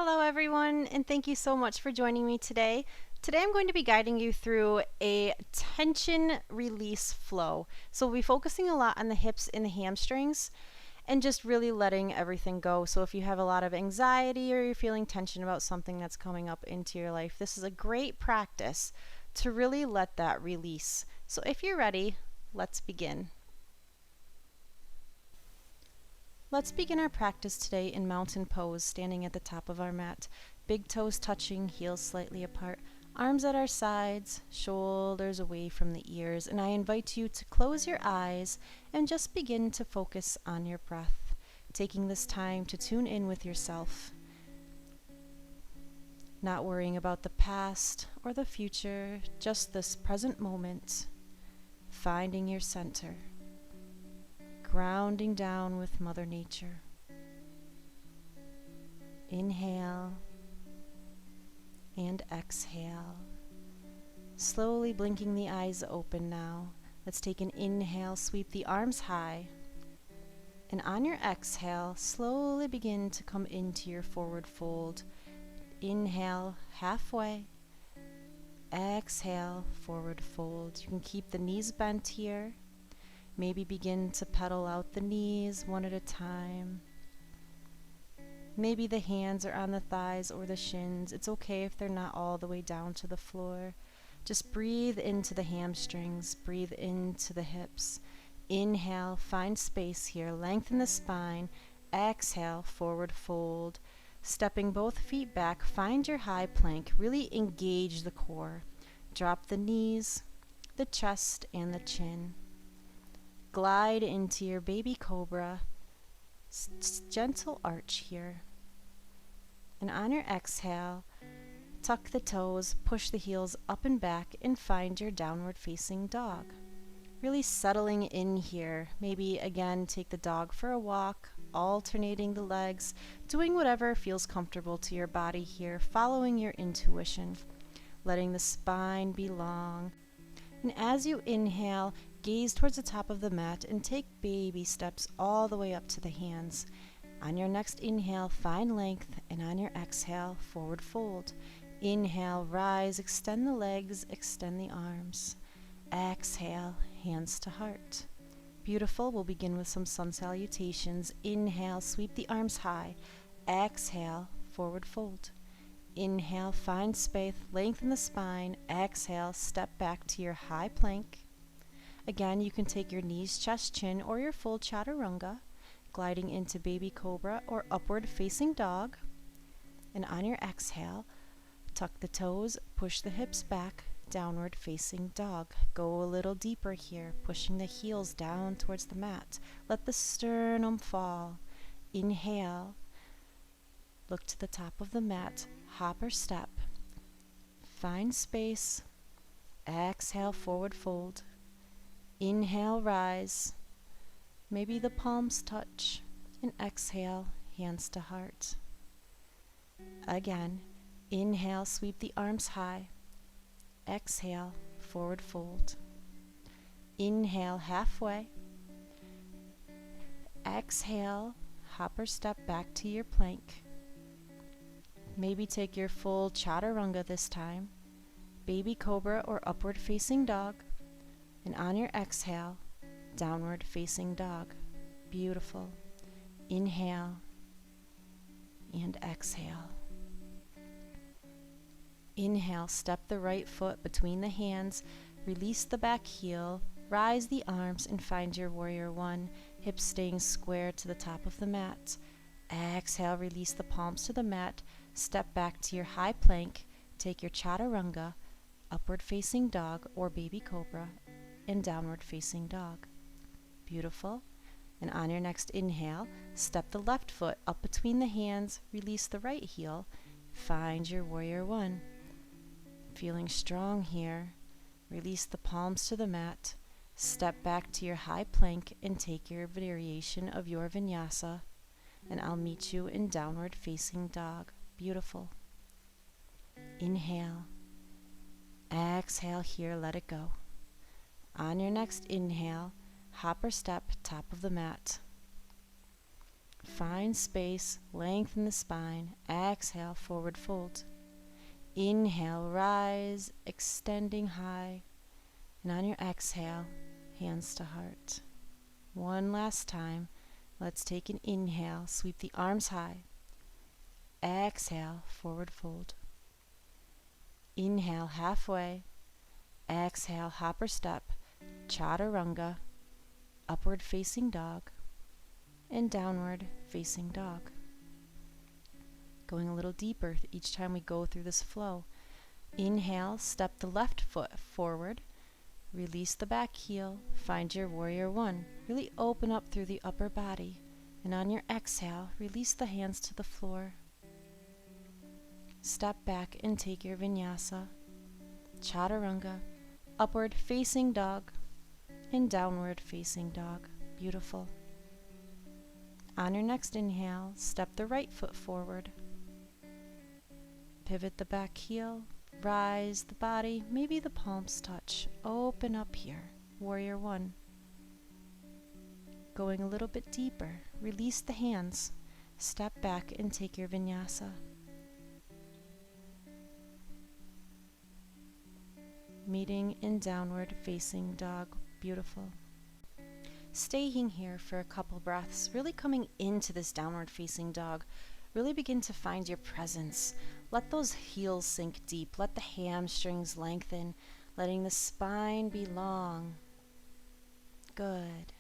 Hello everyone, and thank you so much for joining me today. Today I'm going to be guiding you through a tension release flow. So we'll be focusing a lot on the hips and the hamstrings and just really letting everything go. So if you have a lot of anxiety or you're feeling tension about something that's coming up into your life, this is a great practice to really let that release. So if you're ready, let's begin. Let's begin our practice today in mountain pose, standing at the top of our mat. Big toes touching, heels slightly apart, arms at our sides, shoulders away from the ears. And I invite you to close your eyes and just begin to focus on your breath, taking this time to tune in with yourself. Not worrying about the past or the future, just this present moment, finding your center. Grounding down with Mother Nature. Inhale and exhale. Slowly blinking the eyes open now. Let's take an inhale, sweep the arms high. And on your exhale, slowly begin to come into your forward fold. Inhale, halfway. Exhale, forward fold. You can keep the knees bent here. Maybe begin to pedal out the knees one at a time. Maybe the hands are on the thighs or the shins. It's okay if they're not all the way down to the floor. Just breathe into the hamstrings, breathe into the hips. Inhale, find space here, lengthen the spine. Exhale, forward fold. Stepping both feet back, find your high plank. Really engage the core. Drop the knees, the chest, and the chin. Glide into your baby cobra, gentle arch here. And on your exhale, tuck the toes, push the heels up and back, and find your downward facing dog. Really settling in here. Maybe again take the dog for a walk, alternating the legs, doing whatever feels comfortable to your body here, following your intuition, letting the spine be long. And as you inhale, gaze towards the top of the mat and take baby steps all the way up to the hands. On your next inhale, find length, and on your exhale, forward fold. Inhale, rise, extend the legs, extend the arms. Exhale, hands to heart. Beautiful. We'll begin with some sun salutations. Inhale, sweep the arms high. Exhale, forward fold. Inhale, find space, lengthen the spine. Exhale, step back to your high plank. Again, you can take your knees, chest, chin, or your full chaturanga, gliding into baby cobra or upward facing dog. And on your exhale, tuck the toes, push the hips back, downward facing dog. Go a little deeper here, pushing the heels down towards the mat. Let the sternum fall. Inhale, look to the top of the mat, hop or step. Find space. Exhale, forward fold. Inhale, rise. Maybe the palms touch. And exhale, hands to heart. Again, inhale, sweep the arms high. Exhale, forward fold. Inhale, halfway. Exhale, hop or step back to your plank. Maybe take your full chaturanga this time. Baby cobra or upward facing dog. And on your exhale, downward facing dog. Beautiful. Inhale and exhale. Inhale, step the right foot between the hands, release the back heel, rise the arms and find your warrior one, hips staying square to the top of the mat. Exhale, release the palms to the mat, step back to your high plank, take your chaturanga, upward facing dog or baby cobra, and downward facing dog. Beautiful. And on your next inhale, step the left foot up between the hands, release the right heel, find your warrior one. Feeling strong here, release the palms to the mat, step back to your high plank and take your variation of your vinyasa, and I'll meet you in downward facing dog. Beautiful. Inhale. Exhale here, let it go. On your next inhale, hop or step, top of the mat. Find space, lengthen the spine. Exhale, forward fold. Inhale, rise, extending high. And on your exhale, hands to heart. One last time. Let's take an inhale, sweep the arms high. Exhale, forward fold. Inhale, halfway. Exhale, hop or step, chaturanga, upward facing dog, and downward facing dog. Going a little deeper each time we go through this flow. Inhale, step the left foot forward, release the back heel, find your warrior one. Really open up through the upper body, and on your exhale, release the hands to the floor. Step back and take your vinyasa, chaturanga, upward facing dog, and downward facing dog. Beautiful. On your next inhale, step the right foot forward. Pivot the back heel, rise the body, maybe the palms touch. Open up here, warrior one. Going a little bit deeper, release the hands. Step back and take your vinyasa. Meeting in downward facing dog. Beautiful. Staying here for a couple breaths, really coming into this downward facing dog. Really begin to find your presence. Let those heels sink deep. Let the hamstrings lengthen, letting the spine be long. Good.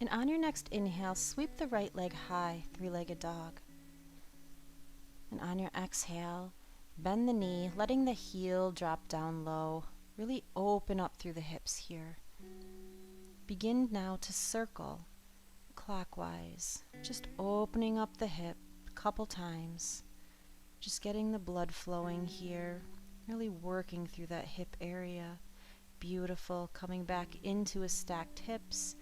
And on your next inhale, sweep the right leg high, three-legged dog. And on your exhale, bend the knee, letting the heel drop down low. Really open up through the hips here. Begin now to circle clockwise, just opening up the hip a couple times. Just getting the blood flowing here, really working through that hip area. Beautiful. Coming back into a stacked hips,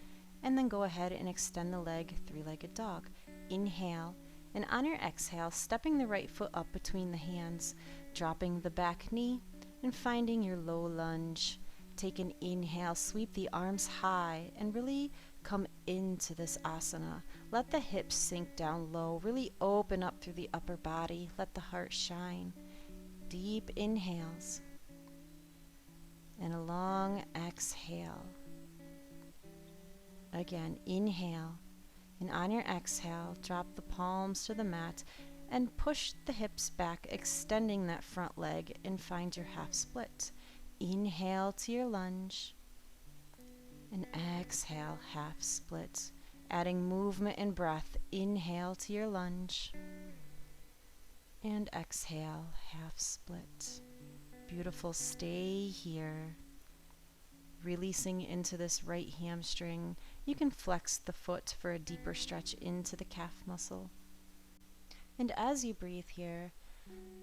and then go ahead and extend the leg, three-legged dog. Inhale, and on your exhale, stepping the right foot up between the hands, dropping the back knee, and finding your low lunge. Take an inhale, sweep the arms high, and really come into this asana. Let the hips sink down low, really open up through the upper body. Let the heart shine. Deep inhales, and a long exhale. Again, inhale, and on your exhale, drop the palms to the mat, and push the hips back, extending that front leg, and find your half split. Inhale to your lunge, and exhale, half split. Adding movement and breath. Inhale to your lunge, and exhale, half split. Beautiful. Stay here. Releasing into this right hamstring. You can flex the foot for a deeper stretch into the calf muscle. And as you breathe here,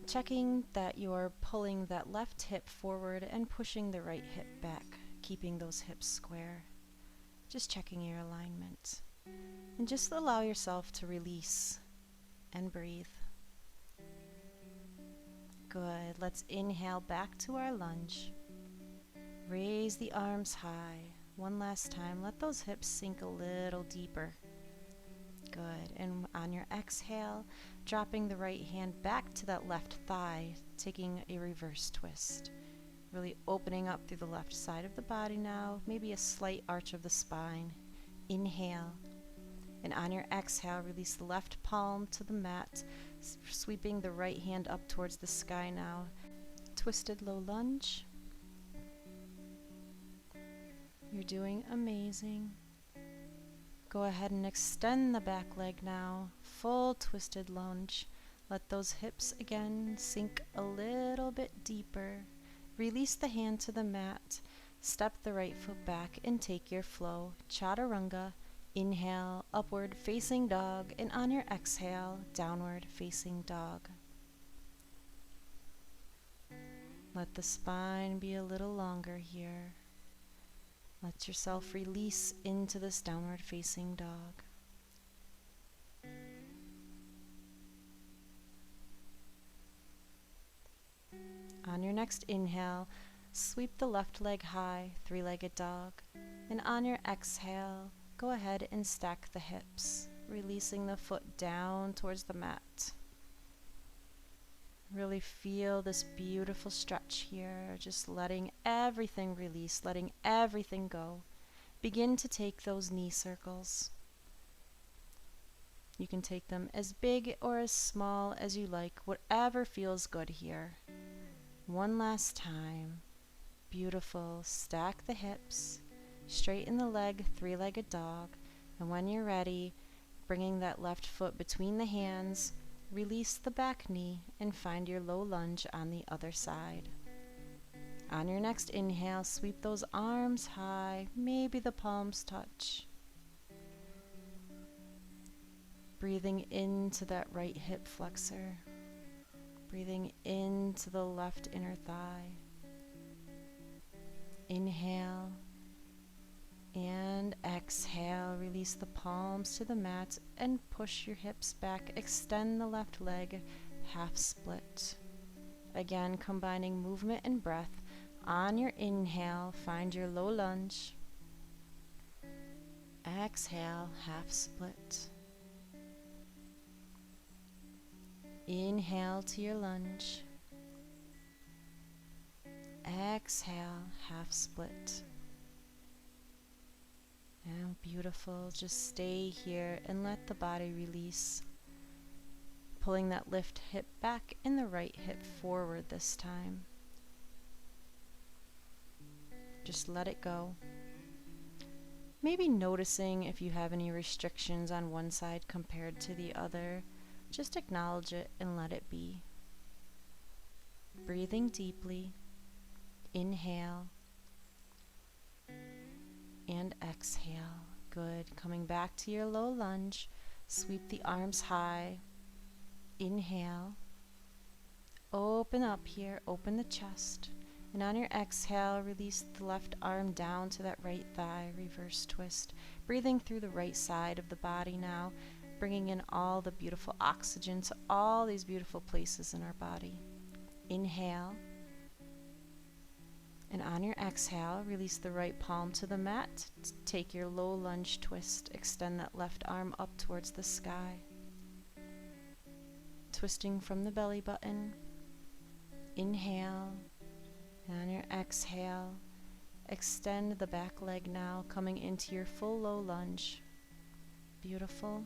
checking that you're pulling that left hip forward and pushing the right hip back, keeping those hips square. Just checking your alignment. And just allow yourself to release and breathe. Good. Let's inhale back to our lunge. Raise the arms high. One last time. Let those hips sink a little deeper. Good. And on your exhale, dropping the right hand back to that left thigh, taking a reverse twist. Really opening up through the left side of the body now, maybe a slight arch of the spine. Inhale. And on your exhale, release the left palm to the mat, sweeping the right hand up towards the sky now. Twisted low lunge. You're doing amazing. Go ahead and extend the back leg now. Full twisted lunge. Let those hips again sink a little bit deeper. Release the hand to the mat. Step the right foot back and take your flow. Chaturanga. Inhale, upward facing dog, and on your exhale, downward facing dog. Let the spine be a little longer here. Let yourself release into this downward facing dog. On your next inhale, sweep the left leg high, three-legged dog. And on your exhale, go ahead and stack the hips. releasing the foot down towards the mat. Really feel this beautiful stretch here, just letting everything release, letting everything go. Begin to take those knee circles. You can take them as big or as small as you like, whatever feels good here. One last time. Beautiful. Stack the hips, straighten the leg, three-legged dog, and when you're ready, bringing that left foot between the hands, release the back knee and find your low lunge on the other side. On your next inhale, sweep those arms high, maybe the palms touch. Breathing into that right hip flexor, breathing into the left inner thigh. Inhale and exhale, release the palms to the mat and push your hips back. Extend the left leg, half split. Again, combining movement and breath. On your inhale, find your low lunge. Exhale, half split. Inhale to your lunge. Exhale, half split. And beautiful. Just stay here and let the body release. Pulling that left hip back and the right hip forward this time. Just let it go. Maybe noticing if you have any restrictions on one side compared to the other. Just acknowledge it and let it be. Breathing deeply. Inhale and exhale. Good. Coming back to your low lunge. Sweep the arms high. Inhale. Open up here. Open the chest. And on your exhale, release the left arm down to that right thigh. Reverse twist. Breathing through the right side of the body now. Bringing in all the beautiful oxygen to all these beautiful places in our body. Inhale. And on your exhale, release the right palm to the mat. Take your low lunge twist. Extend that left arm up towards the sky. Twisting from the belly button. Inhale. And on your exhale, extend the back leg now, coming into your full low lunge. Beautiful.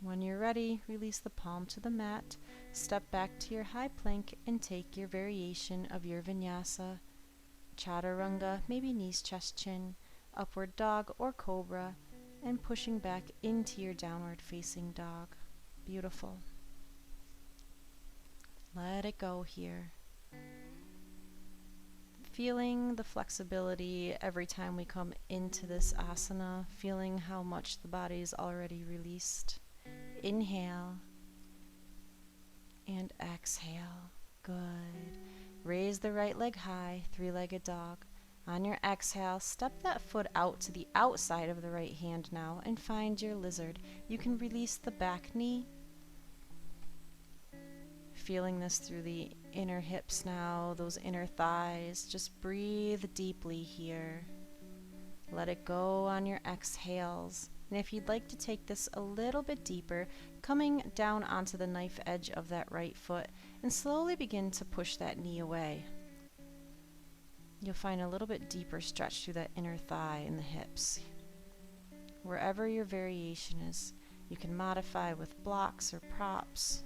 When you're ready, release the palm to the mat, step back to your high plank and take your variation of your vinyasa, chaturanga, maybe knees, chest, chin, upward dog or cobra, and pushing back into your downward facing dog. Beautiful. Let it go here. Feeling the flexibility every time we come into this asana, feeling how much the body is already released. Inhale and exhale. Good. Raise the right leg high, three-legged dog. On your exhale, step that foot out to the outside of the right hand now and find your lizard. You can release the back knee. Feeling this through the inner hips now, those inner thighs. Just breathe deeply here. Let it go on your exhales. And if you'd like to take this a little bit deeper, coming down onto the knife edge of that right foot and slowly begin to push that knee away. You'll find a little bit deeper stretch through that inner thigh and the hips. Wherever your variation is, you can modify with blocks or props.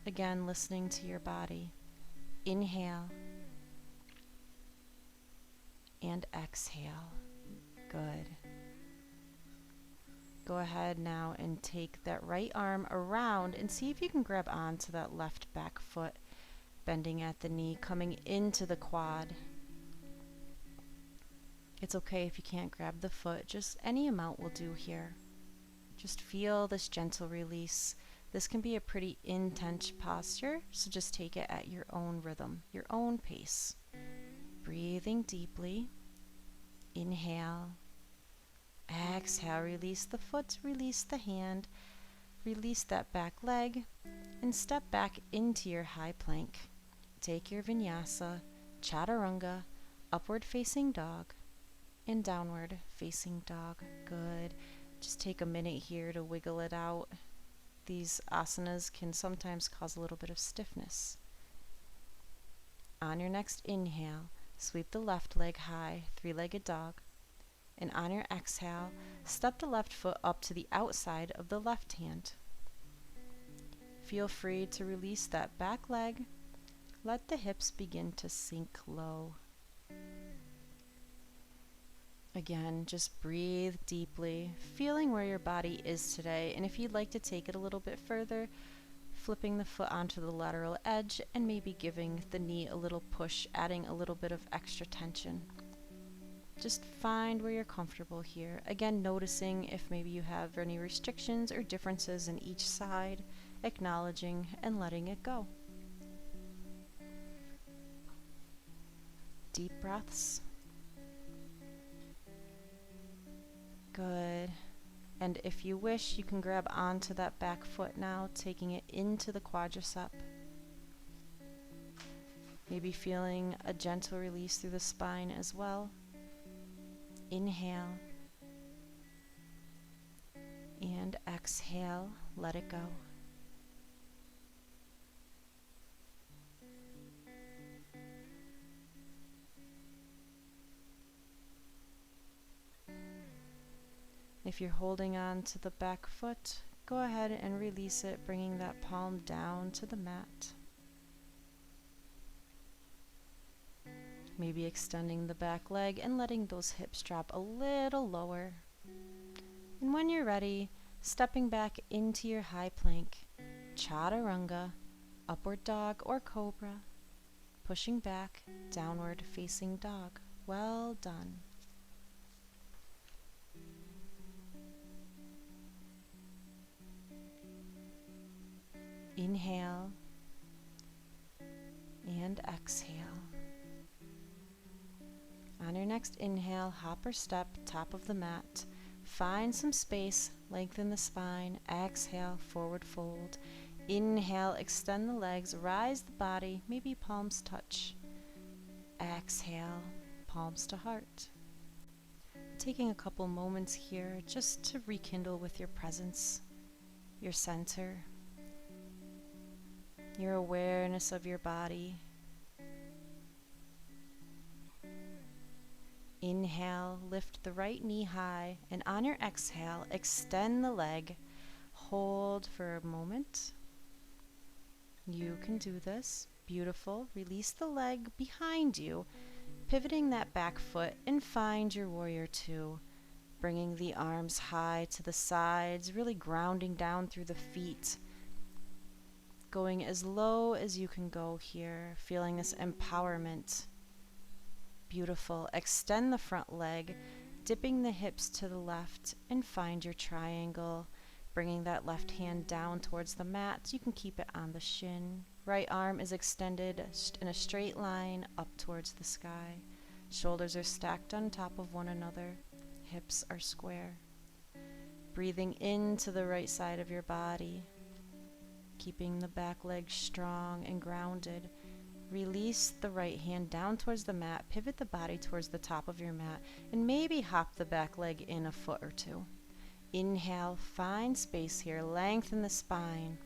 Again, listening to your body. Inhale and exhale. Good. Go ahead now and take that right arm around and see if you can grab onto that left back foot, bending at the knee, coming into the quad. It's okay if you can't grab the foot, just any amount will do here. Just feel this gentle release. This can be a pretty intense posture, so just take it at your own rhythm, your own pace. Breathing deeply. Inhale. Exhale, release the foot, release the hand, release that back leg, and step back into your high plank. Take your vinyasa, chaturanga, upward facing dog. and downward facing dog. Good. Just take a minute here to wiggle it out. These asanas can sometimes cause a little bit of stiffness. On your next inhale, sweep the left leg high, three-legged dog. And on your exhale, step the left foot up to the outside of the left hand. Feel free to release that back leg. Let the hips begin to sink low. Again, just breathe deeply, feeling where your body is today. And if you'd like to take it a little bit further, flipping the foot onto the lateral edge and maybe giving the knee a little push, adding a little bit of extra tension. Just find where you're comfortable here. Again, noticing if maybe you have any restrictions or differences in each side, acknowledging and letting it go. Deep breaths. Good. And if you wish, you can grab onto that back foot now, taking it into the quadricep. Maybe feeling a gentle release through the spine as well. Inhale. And exhale, let it go. If you're holding on to the back foot, go ahead and release it, bringing that palm down to the mat. Maybe extending the back leg and letting those hips drop a little lower. And when you're ready, stepping back into your high plank, chaturanga, upward dog or cobra, pushing back, downward facing dog. Well done. Inhale and exhale. On your next inhale, hop or step, top of the mat. Find some space, lengthen the spine. Exhale, forward fold. Inhale, extend the legs, rise the body, maybe palms touch. Exhale, palms to heart. Taking a couple moments here just to rekindle with your presence, your center, your awareness of your body. Inhale, lift the right knee high, and on your exhale, extend the leg. Hold for a moment. You can do this. Beautiful. Release the leg behind you, pivoting that back foot, and find your warrior two. Bringing the arms high to the sides, really grounding down through the feet. Going as low as you can go here, feeling this empowerment. Beautiful. Extend the front leg, dipping the hips to the left, and find your triangle. Bringing that left hand down towards the mat. You can keep it on the shin. Right arm is extended in a straight line up towards the sky. Shoulders are stacked on top of one another. Hips are square. Breathing into the right side of your body. Keeping the back leg strong and grounded. Release the right hand down towards the mat, pivot the body towards the top of your mat, and maybe hop the back leg in a foot or two. Inhale, find space here, lengthen the spine.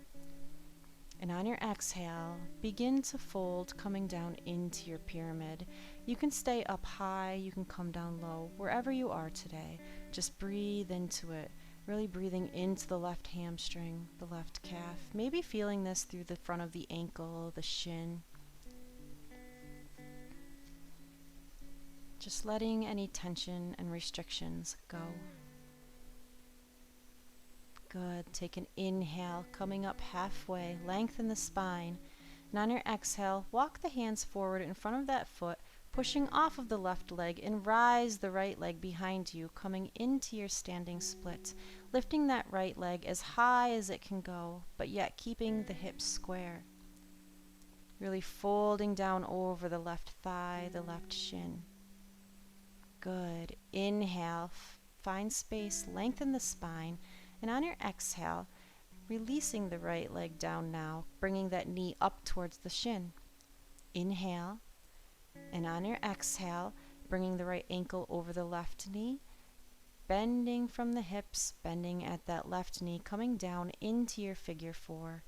And on your exhale, begin to fold, coming down into your pyramid. You can stay up high, you can come down low, wherever you are today. Just breathe into it. Really breathing into the left hamstring, the left calf. Maybe feeling this through the front of the ankle, the shin. Just letting any tension and restrictions go. Good. Take an inhale, coming up halfway. Lengthen the spine. And on your exhale, walk the hands forward in front of that foot, pushing off of the left leg, and rise the right leg behind you, coming into your standing split. Lifting that right leg as high as it can go, but yet keeping the hips square. Really folding down over the left thigh, the left shin. Good. Inhale, find space, lengthen the spine, and on your exhale, releasing the right leg down now, bringing that knee up towards the shin. Inhale, and on your exhale, bringing the right ankle over the left knee, bending from the hips, bending at that left knee, coming down into your figure four.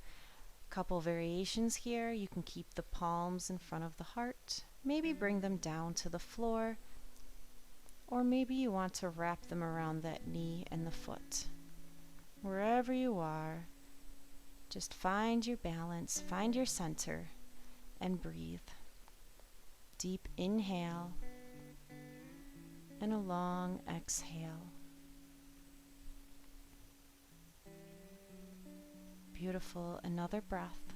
Couple variations here. You can keep the palms in front of the heart, maybe bring them down to the floor, or maybe you want to wrap them around that knee and the foot. Wherever you are, just find your balance, find your center, and breathe. Deep inhale and a long exhale. Beautiful. Another breath.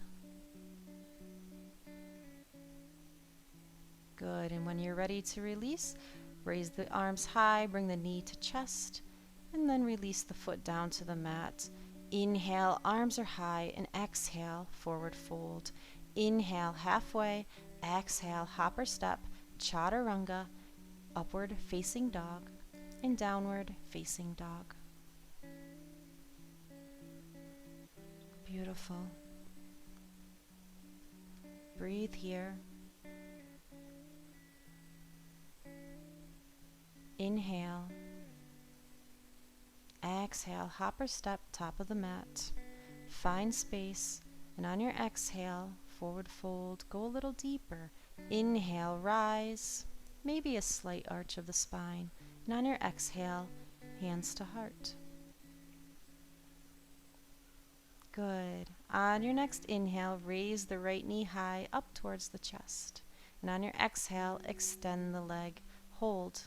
Good. And when you're ready to release, raise the arms high, bring the knee to chest, and then release the foot down to the mat. Inhale, arms are high, and exhale, forward fold. Inhale, halfway, exhale, hop or step, chaturanga, upward facing dog, and downward facing dog. Beautiful. Breathe here. Inhale. Exhale, hop or step, top of the mat. Find space, and on your exhale, forward fold, go a little deeper. Inhale, rise, maybe a slight arch of the spine. And on your exhale, hands to heart. Good. On your next inhale, raise the right knee high up towards the chest. And on your exhale, extend the leg. Hold.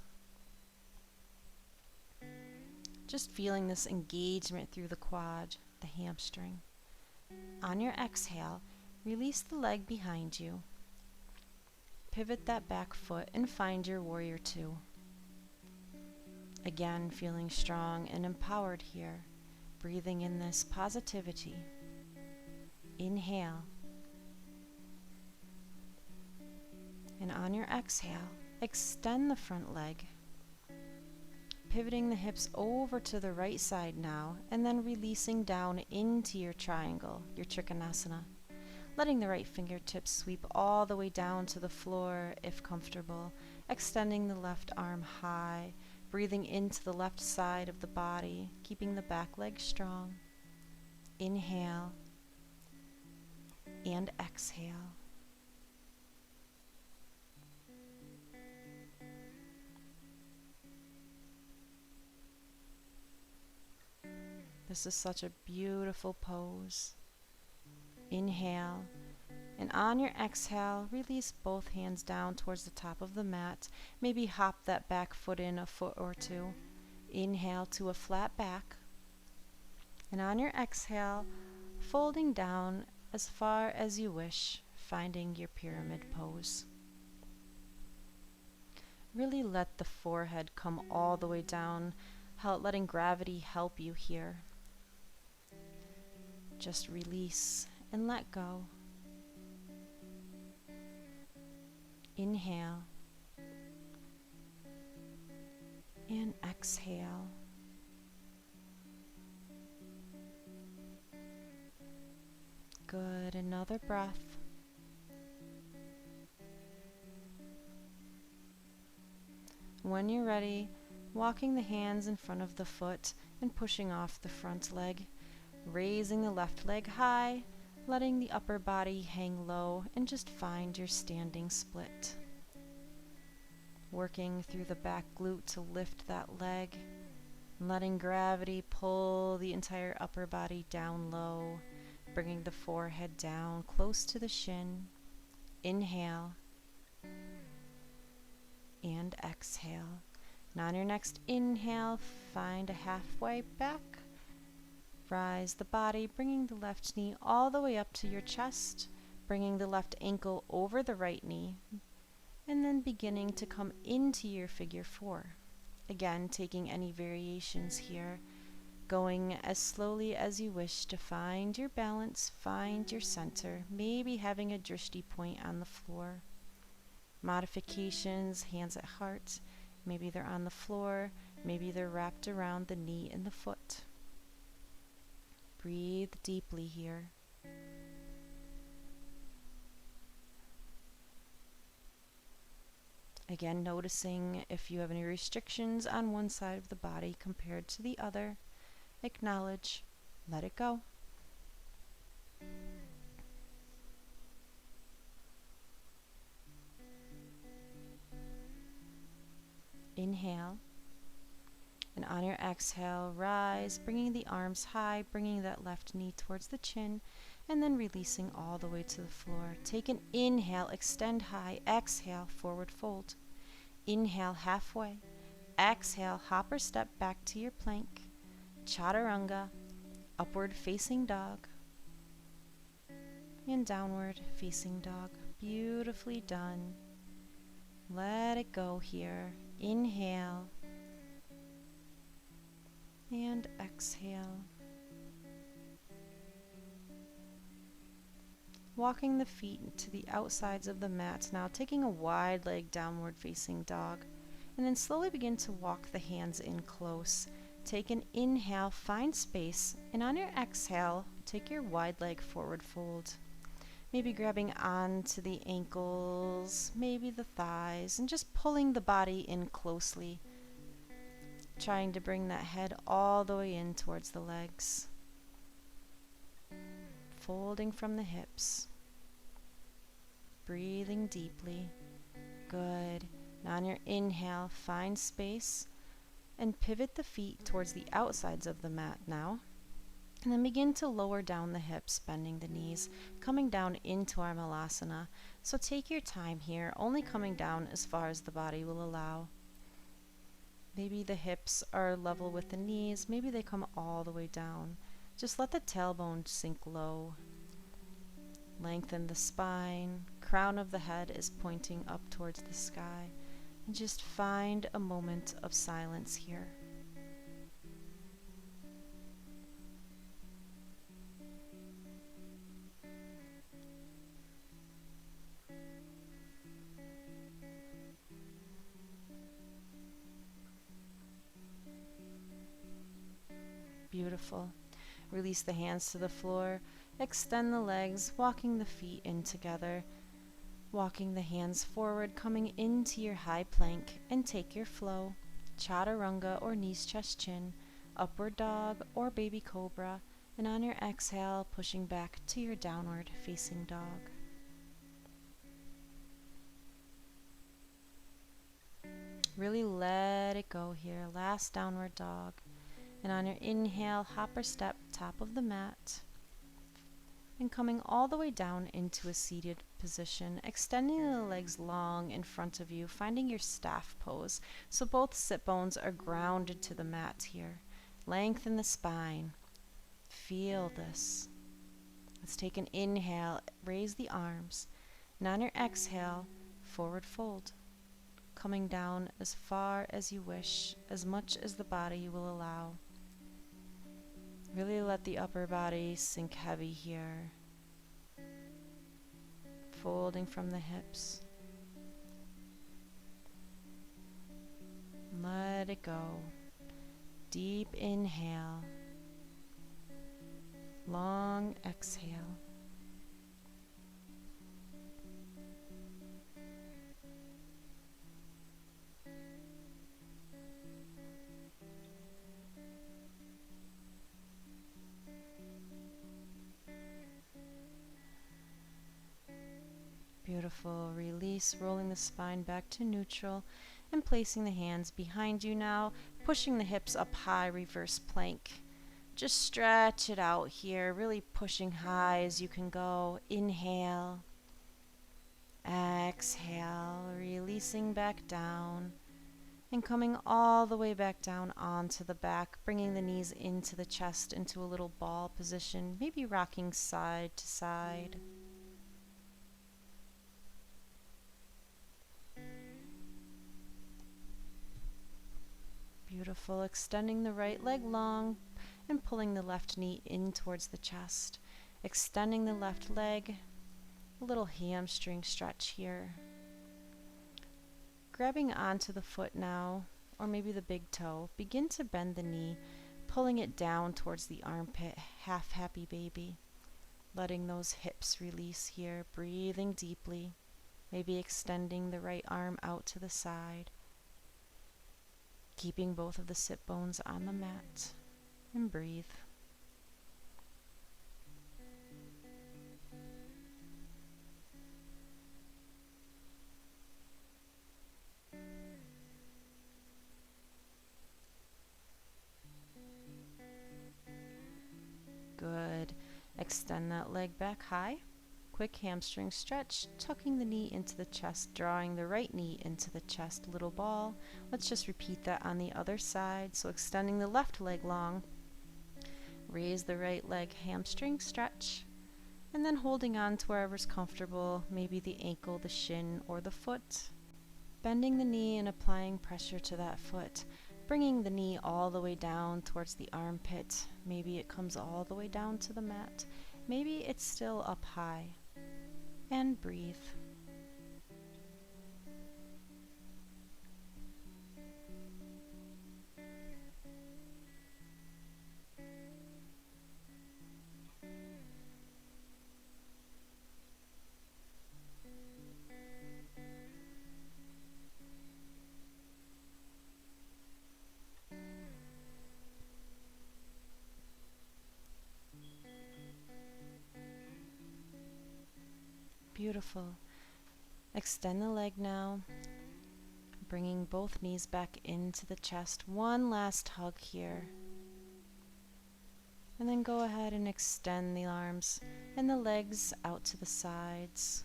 Just feeling this engagement through the quad, the hamstring. On your exhale, release the leg behind you. Pivot that back foot and find your warrior two. Again, feeling strong and empowered here. Breathing in this positivity. Inhale. And on your exhale, extend the front leg. Pivoting the hips over to the right side now, and then releasing down into your triangle, your trikonasana. Letting the right fingertips sweep all the way down to the floor if comfortable. Extending the left arm high. Breathing into the left side of the body, keeping the back leg strong. Inhale and exhale. This is such a beautiful pose. Inhale, and on your exhale, release both hands down towards the top of the mat. Maybe hop that back foot in a foot or two. Inhale to a flat back. And on your exhale, folding down as far as you wish, finding your pyramid pose. Really let the forehead come all the way down, letting gravity help you here. Just release and let go. Inhale and exhale. Good. Another breath. When you're ready, walking the hands in front of the foot and pushing off the front leg, raising the left leg high, letting the upper body hang low, and just find your standing split. Working through the back glute to lift that leg, letting gravity pull the entire upper body down low, bringing the forehead down close to the shin. Inhale and exhale. And on your next inhale, find a halfway back. Rise the body, bringing the left knee all the way up to your chest, bringing the left ankle over the right knee, and then beginning to come into your figure four. Again, taking any variations here, going as slowly as you wish to find your balance, find your center, maybe having a drishti point on the floor. Modifications, hands at heart, maybe they're on the floor, maybe they're wrapped around the knee and the foot. Breathe deeply here. Again, noticing if you have any restrictions on one side of the body compared to the other. Acknowledge, let it go. Inhale, and on your exhale, rise, bringing the arms high, bringing that left knee towards the chin, and then releasing all the way to the floor. Take an inhale, extend high, exhale, forward fold. Inhale, halfway. Exhale, hop or step back to your plank. Chaturanga, upward facing dog, and downward facing dog. Beautifully done. Let it go here. Inhale and exhale. Walking the feet to the outsides of the mat now, taking a wide leg downward facing dog, and then slowly begin to walk the hands in close. Take an inhale, find space, and on your exhale, take your wide leg forward fold. Maybe grabbing onto the ankles, maybe the thighs, and just pulling the body in closely. Trying to bring that head all the way in towards the legs. Folding from the hips. Breathing deeply. Good. Now on your inhale, find space and pivot the feet towards the outsides of the mat now. And then begin to lower down the hips, bending the knees, coming down into our malasana. So take your time here, only coming down as far as the body will allow. Maybe the hips are level with the knees, maybe they come all the way down. Just let the tailbone sink low. Lengthen the spine, crown of the head is pointing up towards the sky. And just find a moment of silence here. Beautiful. Release the hands to the floor, extend the legs, walking the feet in together, walking the hands forward, coming into your high plank, and take your flow. Chaturanga or knees, chest, chin, upward dog or baby cobra, and on your exhale, pushing back to your downward facing dog. Really let it go here. Last downward dog. And on your inhale, hop or step, top of the mat. And coming all the way down into a seated position, extending the legs long in front of you, finding your staff pose. So both sit bones are grounded to the mat here. Lengthen the spine. Feel this. Let's take an inhale, raise the arms. And on your exhale, forward fold. Coming down as far as you wish, as much as the body will allow. Really let the upper body sink heavy here. Folding from the hips. Let it go. Deep inhale. Long exhale. Beautiful. Release, rolling the spine back to neutral and placing the hands behind you now, pushing the hips up high, reverse plank. Just stretch it out here, really pushing high as you can go. Inhale. Exhale, releasing back down and coming all the way back down onto the back, bringing the knees into the chest, into a little ball position, maybe rocking side to side. Beautiful. Extending the right leg long and pulling the left knee in towards the chest. Extending the left leg, a little hamstring stretch here. Grabbing onto the foot now, or maybe the big toe, begin to bend the knee, pulling it down towards the armpit, half happy baby. Letting those hips release here, breathing deeply. Maybe extending the right arm out to the side, keeping both of the sit bones on the mat, and breathe. Good. Extend that leg back high. Quick hamstring stretch, tucking the knee into the chest, drawing the right knee into the chest, little ball. Let's just repeat that on the other side. So extending the left leg long, raise the right leg, hamstring stretch, and then holding on to wherever's comfortable, maybe the ankle, the shin, or the foot. Bending the knee and applying pressure to that foot, bringing the knee all the way down towards the armpit. Maybe it comes all the way down to the mat. Maybe it's still up high. And breathe. Beautiful. Extend the leg now, bringing both knees back into the chest. One last hug here. And then go ahead and extend the arms and the legs out to the sides.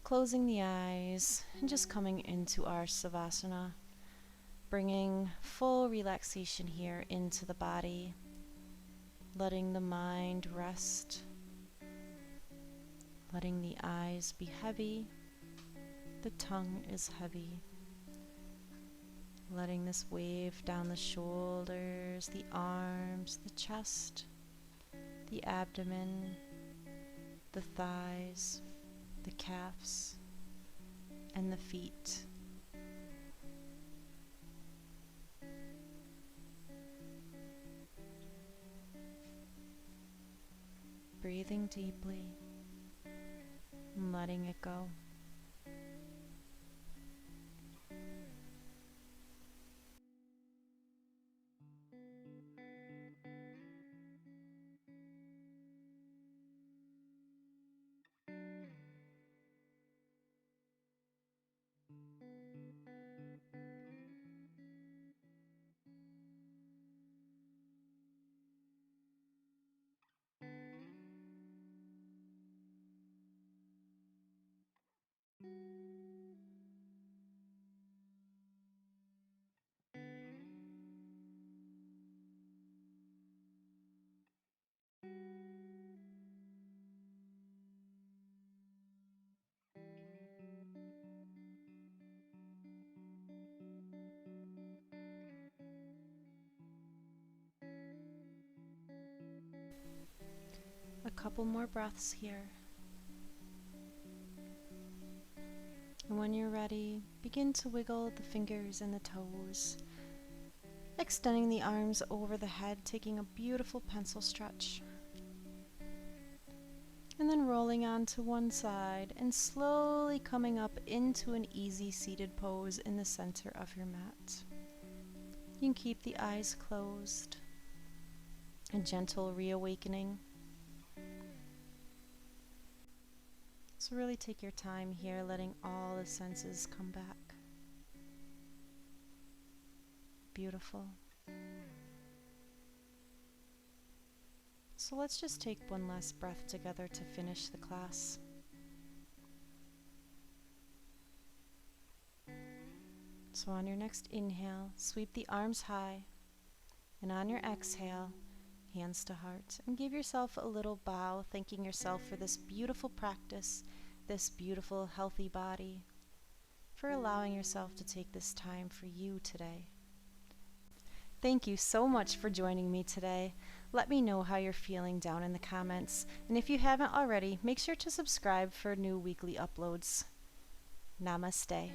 Closing the eyes and just coming into our Savasana. Bringing full relaxation here into the body. Letting the mind rest. Letting the eyes be heavy, the tongue is heavy. Letting this wave down the shoulders, the arms, the chest, the abdomen, the thighs, the calves, and the feet. Breathing deeply. And letting it go. A couple more breaths here. And when you're ready, begin to wiggle the fingers and the toes, extending the arms over the head, taking a beautiful pencil stretch. And then rolling onto one side and slowly coming up into an easy seated pose in the center of your mat. You can keep the eyes closed. A gentle reawakening. So really take your time here, letting all the senses come back. Beautiful. So let's just take one last breath together to finish the class. So on your next inhale, sweep the arms high, and on your exhale, hands to heart, and give yourself a little bow, thanking yourself for this beautiful practice, this beautiful healthy body, for allowing yourself to take this time for you today. Thank you so much for joining me today. Let me know how you're feeling down in the comments, and if you haven't already, make sure to subscribe for new weekly uploads. Namaste.